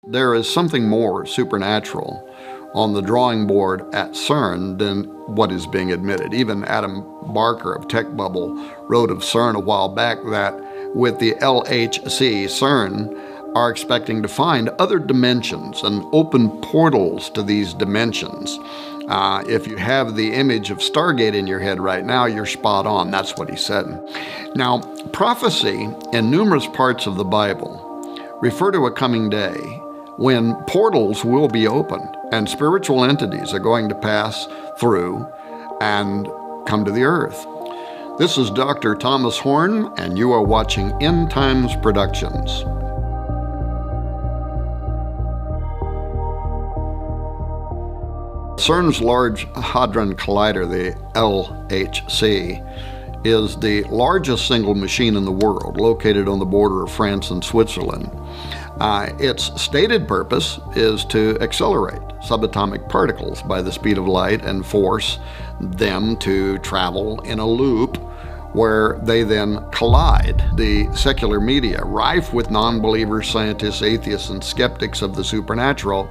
There is something more supernatural on the drawing board at Cern than what is being admitted. Even Adam Barker of Tech Bubble wrote of Cern a while back that with the LHC, Cern are expecting to find other dimensions and open portals to these dimensions. If you have the image of Stargate in your head right now, you're spot on. That's what he said. Now, prophecy in numerous parts of the Bible refer to a coming day when portals will be opened and spiritual entities are going to pass through and come to the earth. This is Dr. Thomas Horn, and you are watching End Times Productions. CERN's Large Hadron Collider, the LHC, is the largest single machine in the world, located on the border of France and Switzerland. Its stated purpose is to accelerate subatomic particles by the speed of light and force them to travel in a loop where they then collide. The secular media, rife with non-believers, scientists, atheists, and skeptics of the supernatural,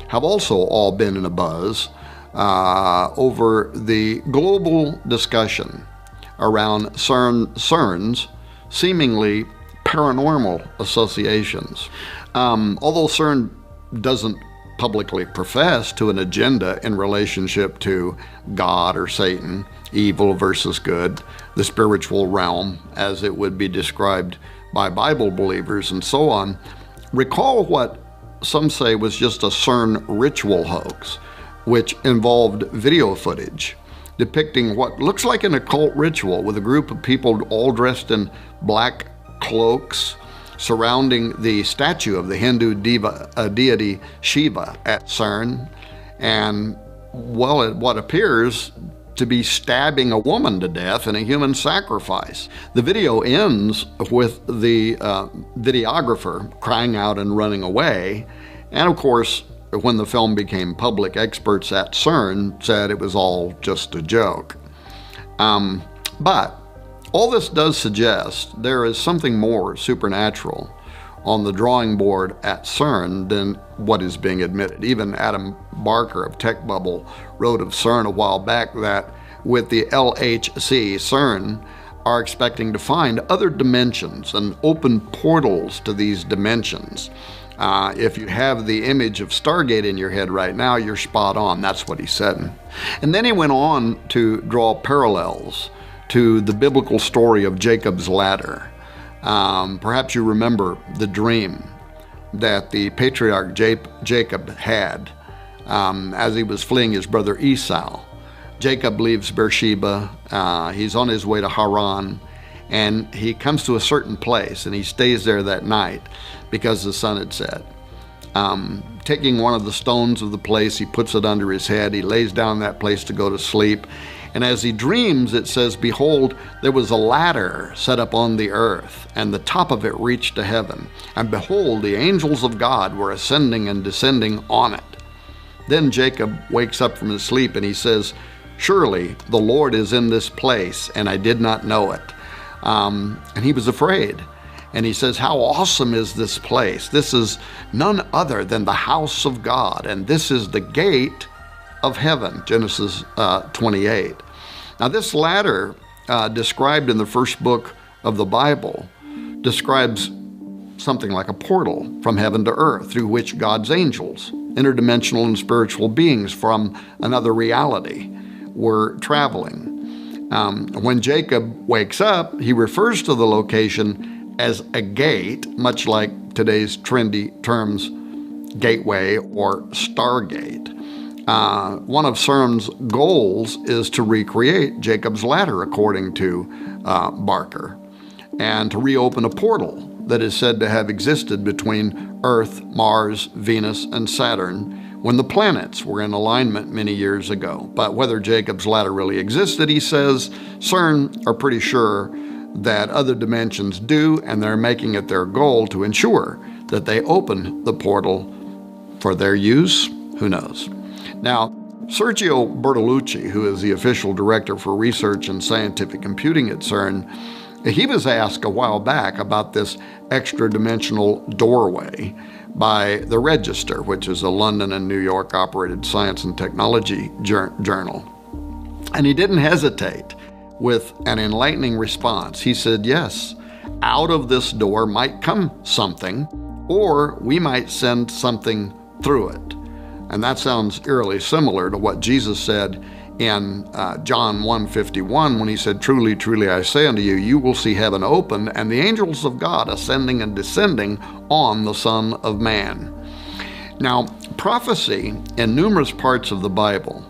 have also all been in a buzz over the global discussion around CERN's seemingly paranormal associations. Although CERN doesn't publicly profess to an agenda in relationship to God or Satan, evil versus good, the spiritual realm as it would be described by Bible believers and so on, recall what some say was just a CERN ritual hoax, which involved video footage depicting what looks like an occult ritual with a group of people all dressed in black cloaks surrounding the statue of the Hindu deity Shiva at Cern, and what appears to be stabbing a woman to death in a human sacrifice. The video ends with the videographer crying out and running away, and of course, when the film became public, experts at CERN said it was all just a joke. But all this does suggest there is something more supernatural on the drawing board at Cern than what is being admitted. Even Adam Barker of Tech Bubble wrote of Cern a while back that with the LHC, Cern are expecting to find other dimensions and open portals to these dimensions. If you have the image of Stargate in your head right now, you're spot on. That's what he said. And then he went on to draw parallels to the biblical story of Jacob's ladder. Perhaps you remember the dream that the patriarch Jacob had as he was fleeing his brother Esau. Jacob leaves Beersheba. He's on his way to Haran, and he comes to a certain place, and he stays there that night because the sun had set. Taking one of the stones of the place, he puts it under his head. He lays down in that place to go to sleep. And as he dreams, it says, "Behold, there was a ladder set up on the earth, and the top of it reached to heaven. And behold, the angels of God were ascending and descending on it." Then Jacob wakes up from his sleep, and he says, "Surely the Lord is in this place, and I did not know it." And he was afraid. And he says, "How awesome is this place? This is none other than the house of God, and this is the gate of heaven," Genesis 28. Now this ladder, described in the first book of the Bible, describes something like a portal from heaven to earth through which God's angels, interdimensional and spiritual beings from another reality, were traveling. When Jacob wakes up, he refers to the location as a gate, much like today's trendy terms gateway or Stargate. One of CERN's goals is to recreate Jacob's ladder, according to Barker, and to reopen a portal that is said to have existed between Earth, Mars, Venus, and Saturn when the planets were in alignment many years ago. But whether Jacob's ladder really existed, he says, CERN are pretty sure that other dimensions do, and they're making it their goal to ensure that they open the portal for their use. Who knows? Now, Sergio Bertolucci, who is the official director for research and scientific computing at CERN, he was asked a while back about this extra-dimensional doorway by the Register, which is a London and New York operated science and technology journal. And he didn't hesitate with an enlightening response. He said, yes, out of this door might come something, or we might send something through it. And that sounds eerily similar to what Jesus said in John 1:51 when he said, truly, truly, I say unto you, you will see heaven open and the angels of God ascending and descending on the Son of Man. Now, prophecy in numerous parts of the Bible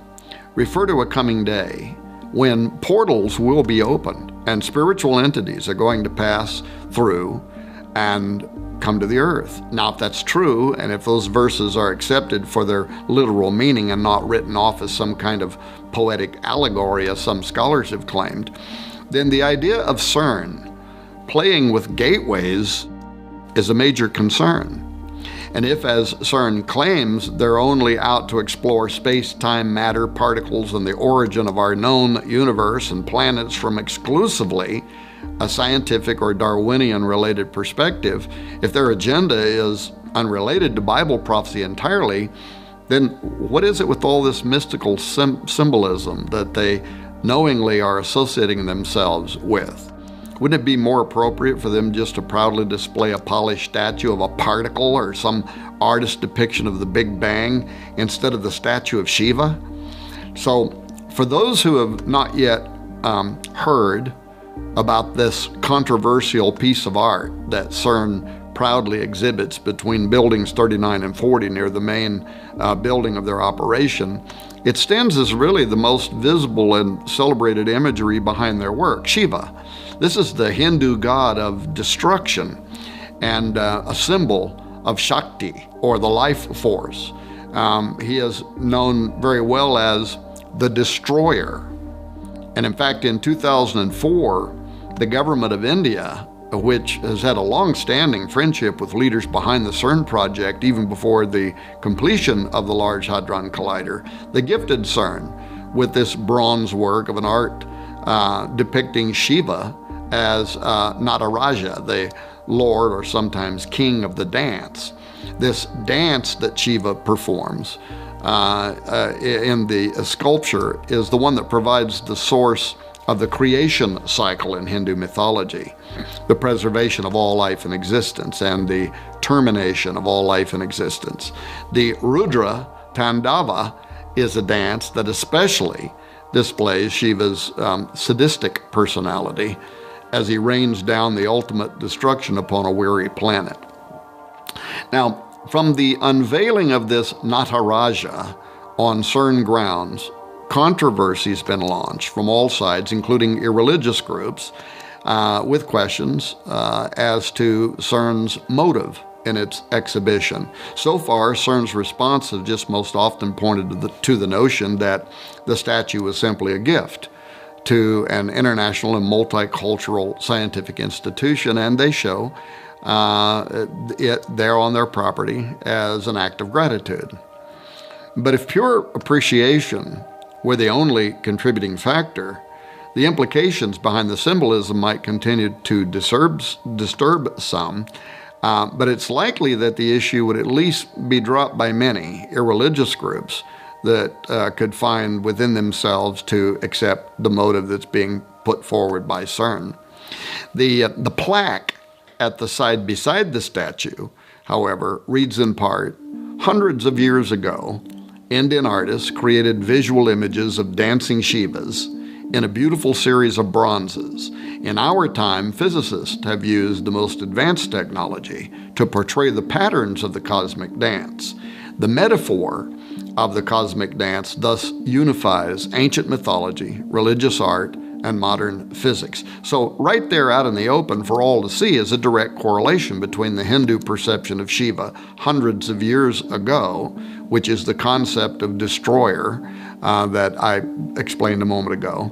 refer to a coming day when portals will be opened and spiritual entities are going to pass through and come to the earth. Now, if that's true, and if those verses are accepted for their literal meaning and not written off as some kind of poetic allegory, as some scholars have claimed, then the idea of Cern playing with gateways is a major concern. And if, as Cern claims, they're only out to explore space, time, matter, particles, and the origin of our known universe and planets from exclusively a scientific or Darwinian-related perspective, if their agenda is unrelated to Bible prophecy entirely, then what is it with all this mystical symbolism that they knowingly are associating themselves with? Wouldn't it be more appropriate for them just to proudly display a polished statue of a particle or some artist depiction of the Big Bang instead of the statue of Shiva? So for those who have not yet heard about this controversial piece of art that Cern proudly exhibits between buildings 39 and 40 near the main building of their operation, it stands as really the most visible and celebrated imagery behind their work, Shiva. This is the Hindu god of destruction and a symbol of Shakti, or the life force. He is known very well as the destroyer. And in fact, in 2004, the government of India, which has had a long-standing friendship with leaders behind the Cern project even before the completion of the Large Hadron Collider, they gifted Cern with this bronze work of an art depicting Shiva as Nataraja, the lord or sometimes king of the dance. This dance that Shiva performs in the sculpture is the one that provides the source of the creation cycle in Hindu mythology, the preservation of all life in existence and the termination of all life in existence. The Rudra Tandava is a dance that especially displays Shiva's sadistic personality as he rains down the ultimate destruction upon a weary planet. Now, from the unveiling of this Nataraja on Cern grounds, controversy has been launched from all sides, including irreligious groups, with questions as to Cern's motive in its exhibition. So far, Cern's response has just most often pointed to the notion that the statue was simply a gift to an international and multicultural scientific institution, and they show it there on their property as an act of gratitude. But if pure appreciation were the only contributing factor, the implications behind the symbolism might continue to disturb some, but it's likely that the issue would at least be dropped by many irreligious groups that could find within themselves to accept the motive that's being put forward by Cern. The plaque at the side beside the statue, however, reads in part, hundreds of years ago, Indian artists created visual images of dancing Shivas in a beautiful series of bronzes. In our time, physicists have used the most advanced technology to portray the patterns of the cosmic dance. The metaphor of the cosmic dance thus unifies ancient mythology, religious art, and modern physics. So right there out in the open for all to see is a direct correlation between the Hindu perception of Shiva hundreds of years ago, which is the concept of destroyer that I explained a moment ago,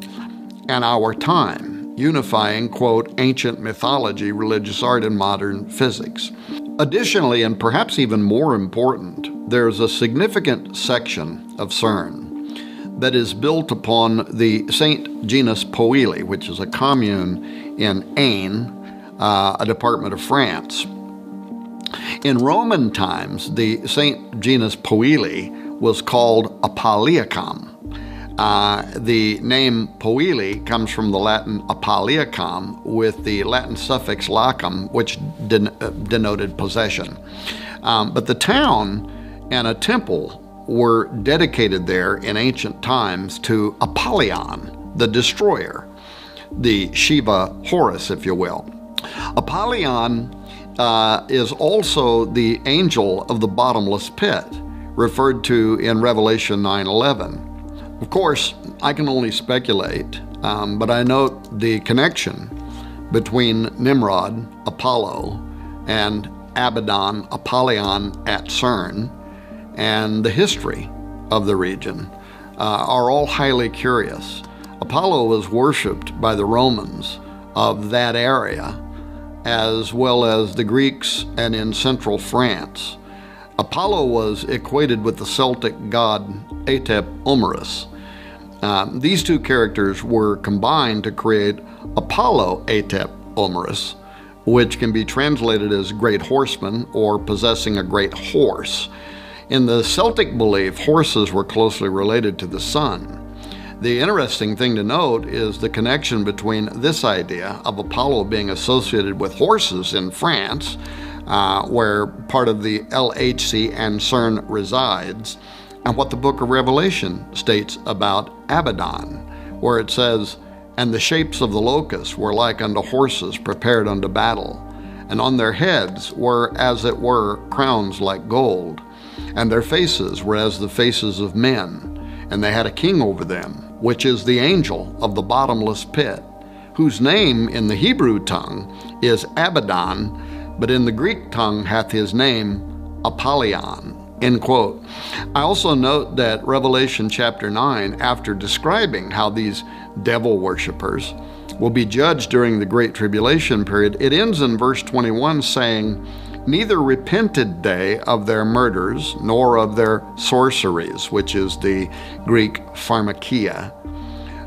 and our time, unifying, quote, ancient mythology, religious art, and modern physics. Additionally, and perhaps even more important, there's a significant section of Cern that is built upon the Saint Genus Pouilly, which is a commune in Ain, a department of France. In Roman times, the saint genus Poeli was called Apaliacum. The name Poeli comes from the Latin Apaliacum with the Latin suffix lacum, which denoted possession. But the town and a temple were dedicated there in ancient times to Apollyon, the destroyer, the Shiva Horus, if you will. Apollyon is also the angel of the bottomless pit, referred to in Revelation 9:11. Of course, I can only speculate, but I note the connection between Nimrod, Apollo, and Abaddon, Apollyon at Cern, and the history of the region are all highly curious. Apollo was worshipped by the Romans of that area, as well as the Greeks and in central France. Apollo was equated with the Celtic god Atep Omerus. These two characters were combined to create Apollo Atep Omerus, which can be translated as great horseman or possessing a great horse. In the Celtic belief, horses were closely related to the sun. The interesting thing to note is the connection between this idea of Apollo being associated with horses in France, where part of the LHC and Cern resides, and what the book of Revelation states about Abaddon, where it says, "And the shapes of the locusts were like unto horses prepared unto battle, and on their heads were as it were crowns like gold, and their faces were as the faces of men, and they had a king over them, which is the angel of the bottomless pit, whose name in the Hebrew tongue is Abaddon, but in the Greek tongue hath his name Apollyon." End quote. I also note that Revelation chapter 9, after describing how these devil worshippers will be judged during the Great Tribulation period, it ends in verse 21 saying, "Neither repented they of their murders, nor of their sorceries," which is the Greek pharmakia,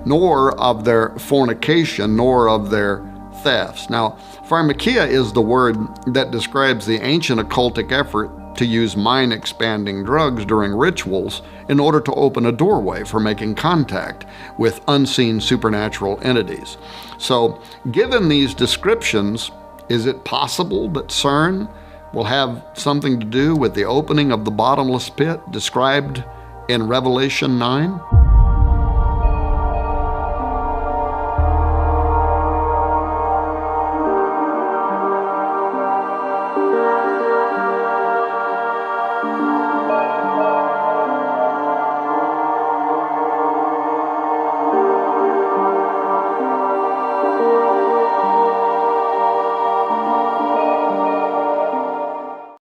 "nor of their fornication, nor of their thefts." Now, pharmakia is the word that describes the ancient occultic effort to use mind-expanding drugs during rituals in order to open a doorway for making contact with unseen supernatural entities. So, given these descriptions, is it possible that Cern will have something to do with the opening of the bottomless pit described in Revelation 9?